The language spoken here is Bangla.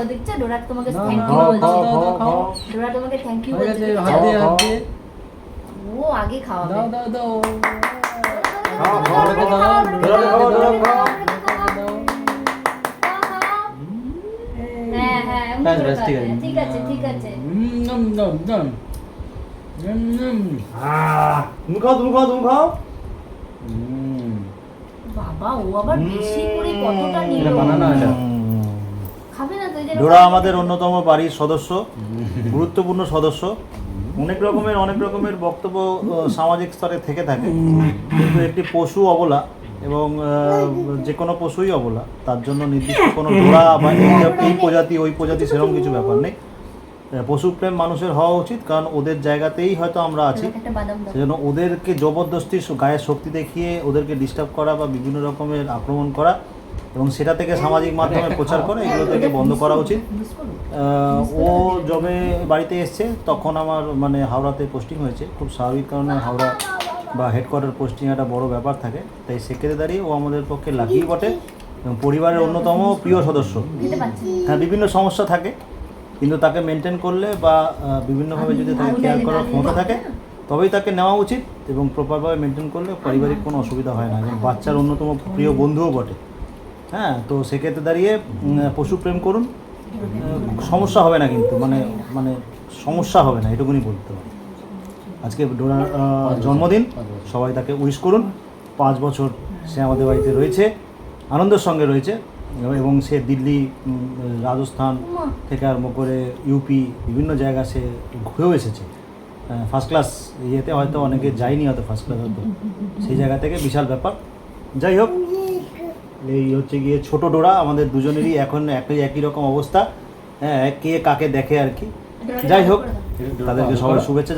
দেখছো ডোরা তোমাকে থ্যাংক ইউ বলছে, ডোরা তোমাকে থ্যাংক ইউ বলছে। ও আগে খাওয়াবে। হ্যাঁ হ্যাঁ ঠিক আছে ঠিক আছে। তুমি খাও তুমি খাও তুমি খাও। বাবা ও আবার বেশি করে কতটা নিল। খাবে না তো? ডোরা আমাদের অন্যতম বাড়ির সদস্য, গুরুত্বপূর্ণ সদস্য। অনেক রকমের বক্তব্য সামাজিক স্তরে থেকে থাকে, কিন্তু একটি পশু অবলা এবং যে কোনো পশুই অবলা, তার জন্য নির্দিষ্ট কোনো ডোরা বা এই প্রজাতি ওই প্রজাতি সেরকম কিছু ব্যাপার নেই। পশুপ্রেম মানুষের হওয়া উচিত, কারণ ওদের জায়গাতেই হয়তো আমরা আছি, সেজন্য ওদেরকে জবরদস্তি গায়ের শক্তি দেখিয়ে ওদেরকে ডিস্টার্ব করা বা বিভিন্ন রকমের আক্রমণ করা এবং সেটা থেকে সামাজিক মাধ্যমে প্রচার করা, এগুলো থেকে বন্ধ করা উচিত। ও যবে বাড়িতে এসছে তখন আমার মানে হাওড়াতে পোস্টিং হয়েছে, খুব স্বাভাবিক কারণে হাওড়া বা হেডকোয়ার্টার পোস্টিং একটা বড় ব্যাপার থাকে, তাই সেক্ষেত্রে দাঁড়িয়ে ও আমাদের পক্ষে লাকিই বটে এবং পরিবারের অন্যতম প্রিয় সদস্য। হ্যাঁ, বিভিন্ন সমস্যা থাকে, কিন্তু তাকে মেনটেন করলে বা বিভিন্নভাবে যদি তাকে কেয়ার করার ক্ষমতা থাকে তবেই তাকে নেওয়া উচিত এবং প্রপারভাবে মেনটেন করলে পারিবারিক কোনো অসুবিধা হয় না এবং বাচ্চার অন্যতম প্রিয় বন্ধুও বটে। হ্যাঁ, তো সেক্ষেত্রে দাঁড়িয়ে পশু প্রেম করুন, সমস্যা হবে না, কিন্তু মানে সমস্যা হবে না, এটুকুনি বলতে হবে। আজকে ডোনার জন্মদিন, সবাই তাকে উইশ করুন। 5 বছর সে আমাদের বাড়িতে রয়েছে, আনন্দের সঙ্গে রয়েছে এবং সে দিল্লি, রাজস্থান থেকে আরম্ভ করে ইউপি বিভিন্ন জায়গা সে ঘুরেও এসেছে। ফার্স্ট ক্লাস ইয়েতে হয়তো অনেকে যায়নি, হয়তো ফার্স্ট ক্লাস হয়তো সেই জায়গা থেকে বিশাল ব্যাপার। যাই হোক, এই হচ্ছে গিয়ে ছোট ডোরা, আমাদের দুজনেরই এখন একই রকম অবস্থা। হ্যাঁ, কে কাকে দেখে আর কি। যাই হোক, তাদেরকে সবাই শুভেচ্ছা।